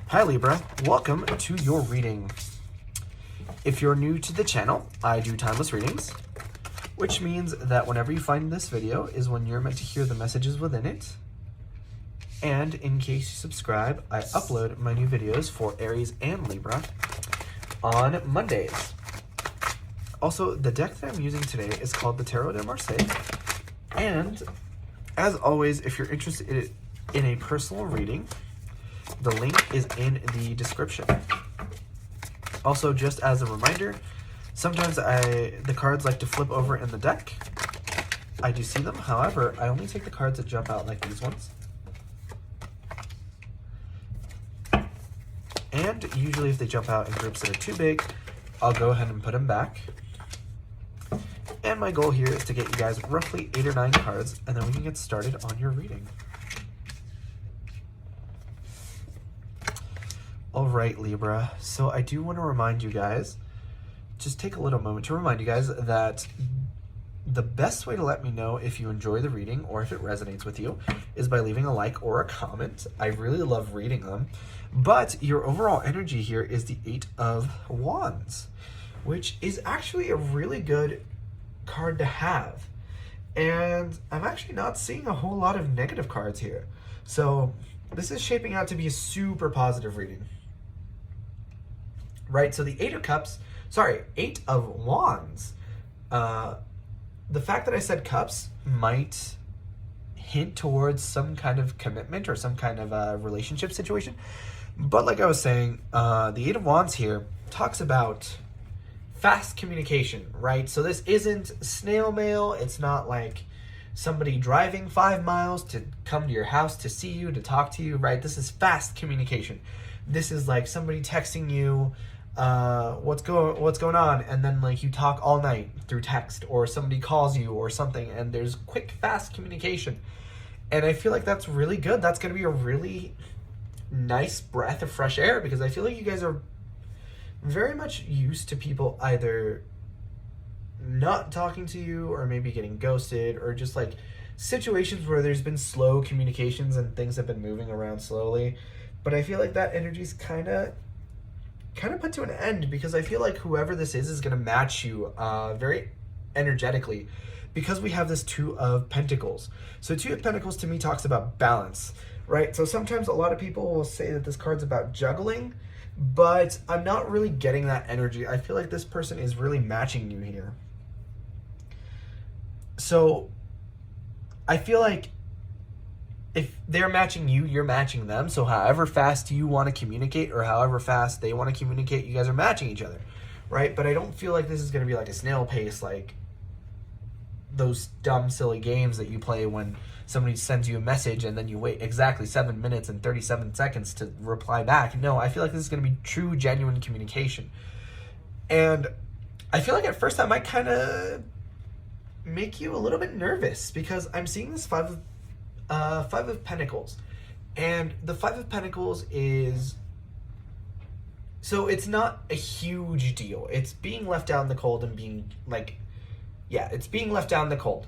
Hi Libra, welcome to your reading. If you're new to the channel, I do timeless readings, which means that whenever you find this video is when you're meant to hear the messages within it. And in case you subscribe, I upload my new videos for Aries and Libra on Mondays. Also, the deck that I'm using today is called the Tarot de Marseille. And as always, if you're interested in a personal reading, the link is in the description. Also, just as a reminder, sometimes the cards like to flip over in the deck. I do see them, however, I only take the cards that jump out like these ones. And usually if they jump out in groups that are too big, I'll go ahead and put them back. And my goal here is to get you guys roughly 8 or 9 cards, and then we can get started on your reading. Alright, Libra, so I do want to remind you guys, just take a little moment to remind you guys that the best way to let me know if you enjoy the reading or if it resonates with you is by leaving a like or a comment. I really love reading them. But your overall energy here is the 8 of Wands, which is actually a really good card to have. And I'm actually not seeing a whole lot of negative cards here. So this is shaping out to be a super positive reading. Right, so the 8 of Wands. The fact that I said cups might hint towards some kind of commitment or some kind of relationship situation. But like I was saying, the 8 of Wands here talks about fast communication, right? So this isn't snail mail. It's not like somebody driving 5 miles to come to your house to see you, to talk to you, right? This is fast communication. This is like somebody texting you, what's going on, and then like you talk all night through text, or somebody calls you or something, and there's quick, fast communication. And I feel like that's really good. That's going to be a really nice breath of fresh air, because I feel like you guys are very much used to people either not talking to you or maybe getting ghosted, or just like situations where there's been slow communications and things have been moving around slowly. But I feel like that energy's kind of put to an end, because I feel like whoever this is going to match you very energetically, because we have this 2 of Pentacles. So 2 of Pentacles to me talks about balance, right? So sometimes a lot of people will say that this card's about juggling, but I'm not really getting that energy. I feel like this person is really matching you here. So I feel like if they're matching you, you're matching them. So however fast you want to communicate, or however fast they want to communicate, you guys are matching each other, right? But I don't feel like this is going to be like a snail pace, like those dumb, silly games that you play when somebody sends you a message and then you wait exactly 7 minutes and 37 seconds to reply back. No, I feel like this is going to be true, genuine communication. And I feel like at first that might kind of make you a little bit nervous, because I'm seeing this 5 of Pentacles. And the 5 of Pentacles is, so it's not a huge deal. It's being left out in the cold and being like, yeah, it's being left out in the cold.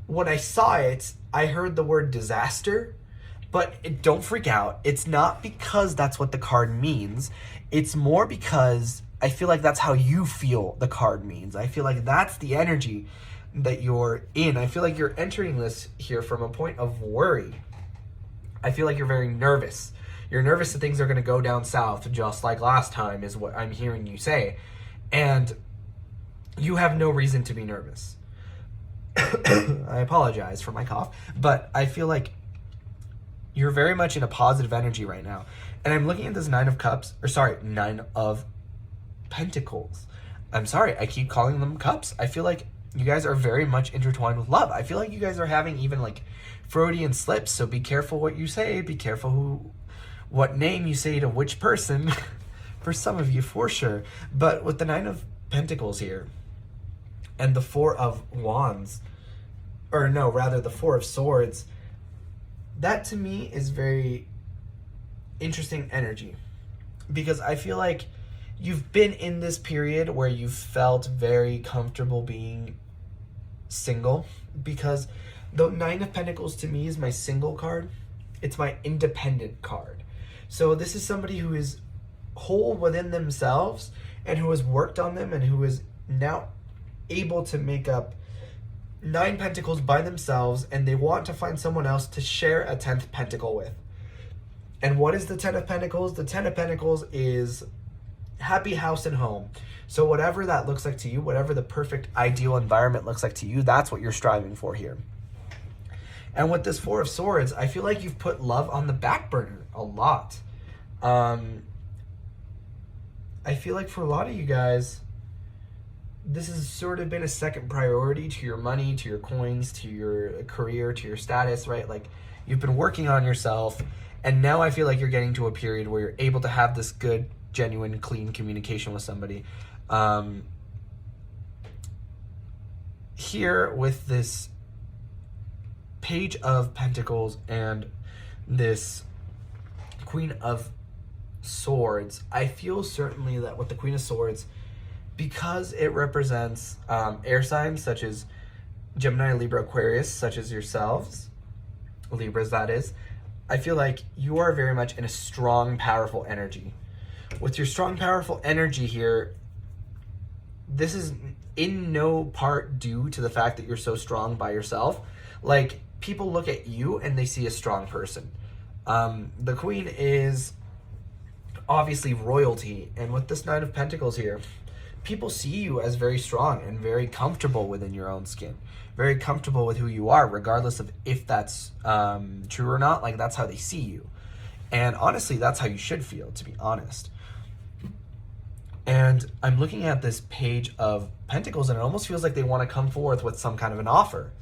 When I saw it, I heard the word disaster, but don't freak out. It's not because that's what the card means. It's more because I feel like that's how you feel the card means. I feel like that's the energy that you're in. I feel like you're entering this here from a point of worry. I feel like you're very nervous. You're nervous that things are going to go down south just like last time, is what I'm hearing you say. And you have no reason to be nervous. I apologize for my cough, but I feel like you're very much in a positive energy right now. And I'm looking at this 9 of Pentacles. I'm sorry, I keep calling them cups. I feel like you guys are very much intertwined with love. I feel like you guys are having even like Freudian slips, so be careful what you say. Be careful what name you say to which person. For some of you, for sure. But with the 9 of Pentacles here and the 4 of Wands, or no, rather the 4 of Swords, that to me is very interesting energy, because I feel like you've been in this period where you've felt very comfortable being single, because the 9 of Pentacles to me is my single card. It's my independent card. So this is somebody who is whole within themselves and who has worked on them and who is now able to make up 9 pentacles by themselves, and they want to find someone else to share a 10th pentacle with. And what is the 10 of Pentacles? The 10 of Pentacles is happy house and home. So whatever that looks like to you, whatever the perfect ideal environment looks like to you, that's what you're striving for here. And with this 4 of Swords, I feel like you've put love on the back burner a lot. I feel like for a lot of you guys, this has sort of been a second priority to your money, to your coins, to your career, to your status, right? Like, you've been working on yourself, and now I feel like you're getting to a period where you're able to have this good, genuine, clean communication with somebody. Here with this Page of Pentacles and this Queen of Swords, I feel certainly that with the Queen of Swords, because it represents air signs such as Gemini, Libra, Aquarius, such as yourselves, Libras that is, I feel like you are very much in a strong, powerful energy. With your strong, powerful energy here, this is in no part due to the fact that you're so strong by yourself. Like, people look at you and they see a strong person. The Queen is obviously royalty, and with this 9 of Pentacles here, people see you as very strong and very comfortable within your own skin, very comfortable with who you are, regardless of if that's true or not. Like, that's how they see you. And honestly, that's how you should feel, to be honest. And I'm looking at this Page of Pentacles, and it almost feels like they want to come forth with some kind of an offer.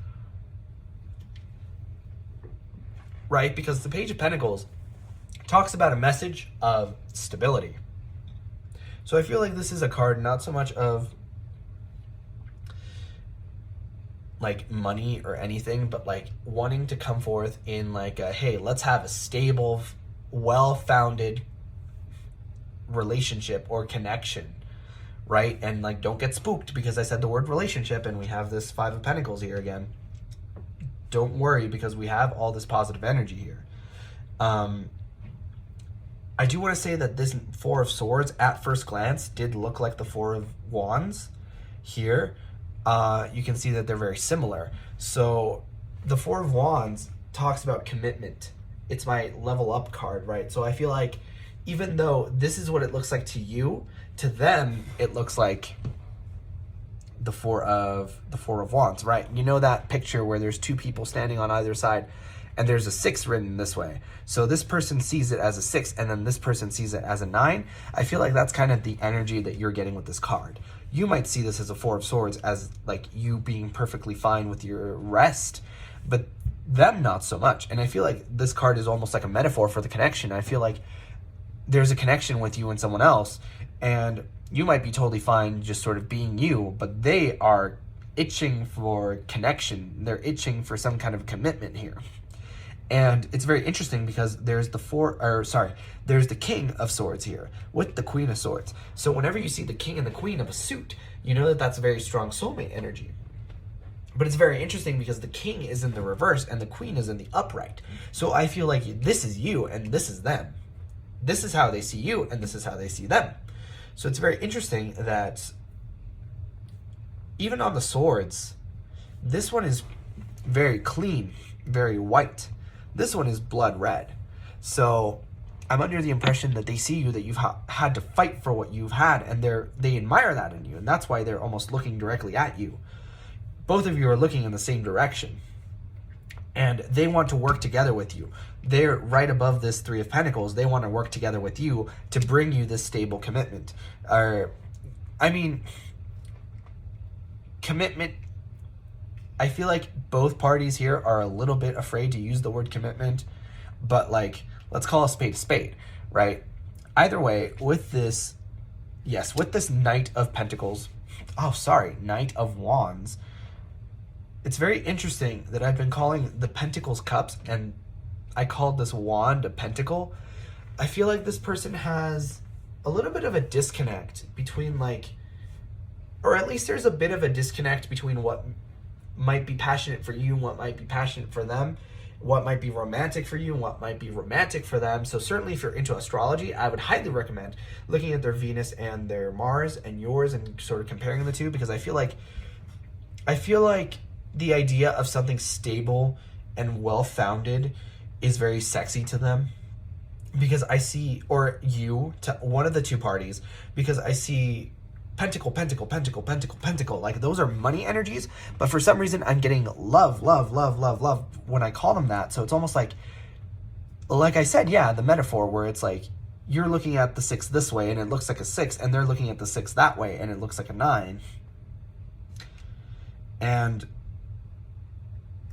Right? Because the Page of Pentacles talks about a message of stability. So I feel like this is a card not so much of like money or anything, but like wanting to come forth in like a, hey, let's have a stable, well-founded relationship or connection, right? And like, don't get spooked because I said the word relationship and we have this 5 of Pentacles here again. Don't worry, because we have all this positive energy here. I do want to say that this 4 of Swords at first glance did look like the 4 of Wands here. You can see that they're very similar. So the 4 of Wands talks about commitment. It's my level up card, right? So I feel like even though this is what it looks like to you, to them it looks like the 4 of Wands, right? You know that picture where there's 2 people standing on either side and there's a 6 written this way. So this person sees it as a 6 and then this person sees it as a 9. I feel like that's kind of the energy that you're getting with this card. You might see this as a 4 of Swords as like you being perfectly fine with your rest, but them not so much. And I feel like this card is almost like a metaphor for the connection. I feel like there's a connection with you and someone else, and you might be totally fine just sort of being you, but they are itching for connection. They're itching for some kind of commitment here. And it's very interesting because there's there's the King of Swords here with the Queen of Swords. So whenever you see the King and the Queen of a suit, you know that that's a very strong soulmate energy. But it's very interesting because the King is in the reverse and the Queen is in the upright. So I feel like this is you and this is them. This is how they see you and this is how they see them. So it's very interesting that even on the swords, this one is very clean, very white. This one is blood red. So I'm under the impression that they see you, that you've had to fight for what you've had, and they admire that in you, and that's why they're almost looking directly at you. Both of you are looking in the same direction, and they want to work together with you. They're right above this 3 of Pentacles. They want to work together with you to bring you this stable commitment. Commitment. I feel like both parties here are a little bit afraid to use the word commitment, but like, let's call a spade, right? Either way, with this Knight of Pentacles, Knight of Wands, it's very interesting that I've been calling the Pentacles cups and I called this wand a pentacle. I feel like this person has a little bit of a disconnect between or at least there's a bit of a disconnect between what might be passionate for you and what might be passionate for them. what might be romantic for you and what might be romantic for them. So certainly if you're into astrology, I would highly recommend looking at their Venus and their Mars and yours and sort of comparing the two, because I feel like the idea of something stable and well-founded is very sexy to them, because I see, or you, to one of the two parties, because I see pentacle, pentacle, pentacle, pentacle, pentacle. Like, those are money energies, but for some reason I'm getting love, love, love, love, love when I call them that. So it's almost like I said, yeah, the metaphor where it's like you're looking at the 6 this way and it looks like a 6, and they're looking at the 6 that way and it looks like a 9. And,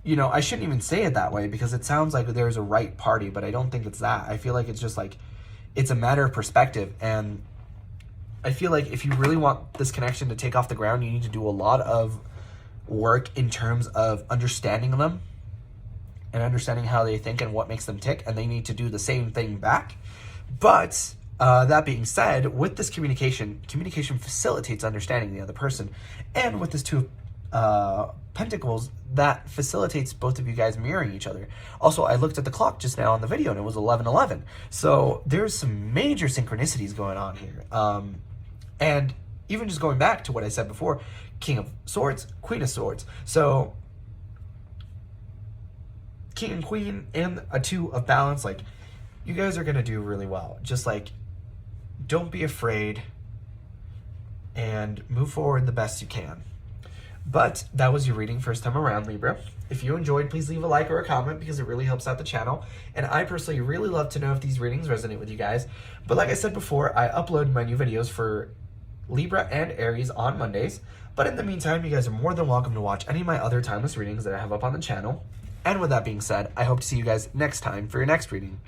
you know, I shouldn't even say it that way because it sounds like there's a right party, but I don't think it's that. I feel like it's just like, it's a matter of perspective. And I feel like if you really want this connection to take off the ground, you need to do a lot of work in terms of understanding them and understanding how they think and what makes them tick, and they need to do the same thing back. But that being said, with this communication facilitates understanding the other person, and with this 2 Pentacles, that facilitates both of you guys mirroring each other. Also, I looked at the clock just now on the video and it was 11:11. So there's some major synchronicities going on here. And even just going back to what I said before, King of Swords, Queen of Swords. So King and Queen and a 2 of balance, like, you guys are going to do really well. Just like, don't be afraid and move forward the best you can. But that was your reading first time around, Libra. If you enjoyed, please leave a like or a comment because it really helps out the channel. And I personally really love to know if these readings resonate with you guys. But like I said before, I upload my new videos for Libra and Aries on Mondays. But in the meantime, you guys are more than welcome to watch any of my other timeless readings that I have up on the channel. And with that being said, I hope to see you guys next time for your next reading.